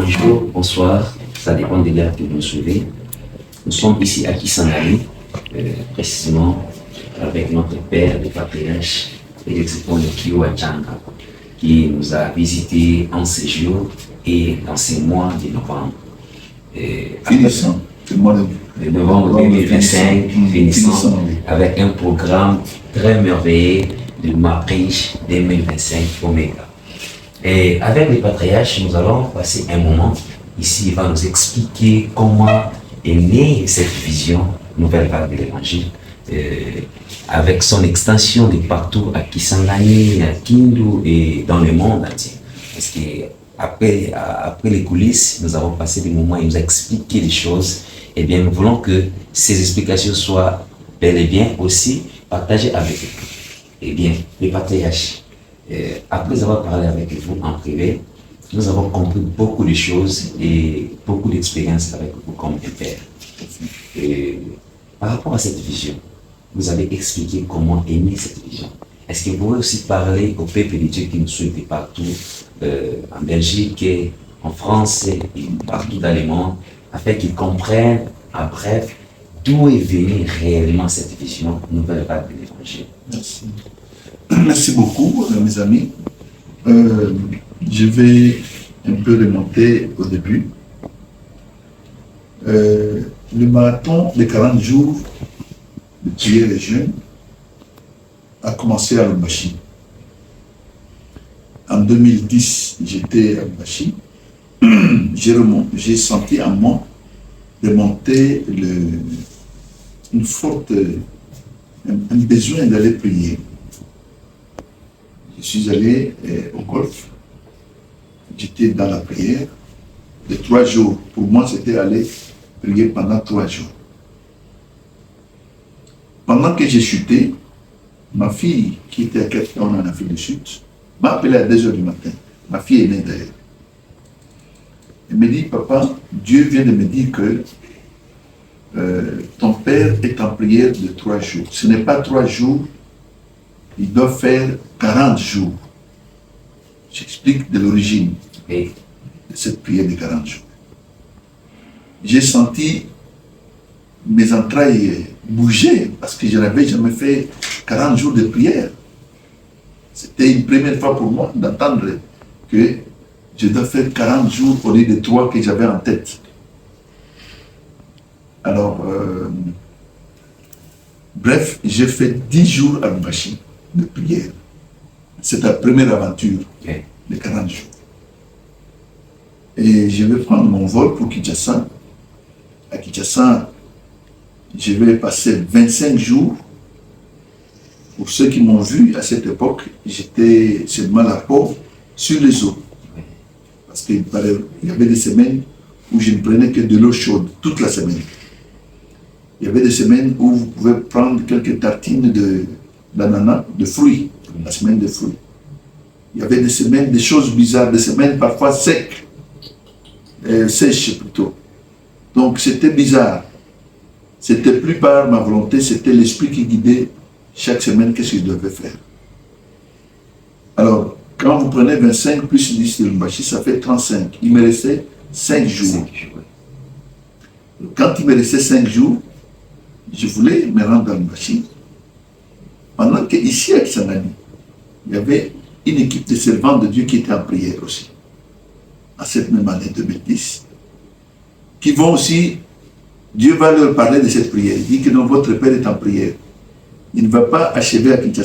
bonjour, bonsoir, ça dépend de l'heure que vous nous suivez. Nous sommes ici à Kisangani, précisément avec notre père de patriarche, l'ex-époux de Kyo Achanga, qui nous a visité en séjour et dans ces mois de novembre. Finissant, c'est le mois de novembre 2025, finissant avec un programme très merveilleux de MAPRICH 2025 Omega. Et avec les patriarches, nous allons passer un moment. Ici, il va nous expliquer comment est née cette vision, nouvelle vague de l'évangile, avec son extension de partout à Kisangani, à Kindu et dans le monde entier. Parce que après les coulisses, nous avons passé des moments, il nous a expliqué des choses. Eh bien, nous voulons que ces explications soient bel et bien aussi partagées avec vous. Eh bien, les patriarches, après avoir parlé avec vous en privé, nous avons compris beaucoup de choses et beaucoup d'expériences avec vous comme un père. Et par rapport à cette vision, vous avez expliqué comment est née cette vision. Est-ce que vous pouvez aussi parler au peuple de Dieu qui nous suit partout, en Belgique, et en France et partout dans le monde, afin qu'ils comprennent, en bref, d'où est venue réellement cette vision nouvelle vague de l'évangile. Merci. Merci beaucoup, mes amis. Je vais un peu remonter au début. Le marathon de 40 jours de prière et jeûne a commencé à Lubumbashi. En 2010, j'étais à Lubumbashi. J'ai senti en moi remonter un besoin d'aller prier. Je suis allé au golf. J'étais dans la prière de 3 jours. Pour moi, c'était aller prier pendant 3 jours. Pendant que j'ai chuté, ma fille, qui était à 4 ans en Afrique du Sud, m'a appelé à 2 heures du matin. Ma fille est née d'ailleurs. Elle me dit, papa, Dieu vient de me dire que ton père est en prière de 3 jours. Ce n'est pas 3 jours, il doit faire 40 jours. J'explique de l'origine de cette prière de 40 jours. J'ai senti mes entrailles bouger parce que je n'avais jamais fait 40 jours de prière. C'était une première fois pour moi d'entendre que je dois faire 40 jours au lieu de 3 que j'avais en tête. Alors, bref, j'ai fait 10 jours à Lubumbashi de prière. C'est la première aventure de 40 jours. Et je vais prendre mon vol pour Kinshasa. À Kinshasa, je vais passer 25 jours. Pour ceux qui m'ont vu à cette époque, j'étais seulement la peau sur les eaux. Parce qu'il y avait des semaines où je ne prenais que de l'eau chaude toute la semaine. Il y avait des semaines où vous pouvez prendre quelques tartines d'ananas, de fruits, la semaine de fruits. Il y avait des semaines, des choses bizarres, des semaines parfois sèches, sèches plutôt. Donc c'était bizarre. C'était plus par ma volonté, c'était l'esprit qui guidait chaque semaine qu'est-ce que je devais faire. Alors, quand vous prenez 25 plus 10 de Lubumbashi, ça fait 35. Il me restait 5 jours. Quand il me restait 5 jours, je voulais me rendre à Lubumbashi. Pendant qu'ici à Kisangani, il y avait une équipe de servants de Dieu qui était en prière aussi. À cette même année 2010. Qui vont aussi, Dieu va leur parler de cette prière. Il dit que non, votre Père est en prière. Il ne va pas achever à Kinshasa.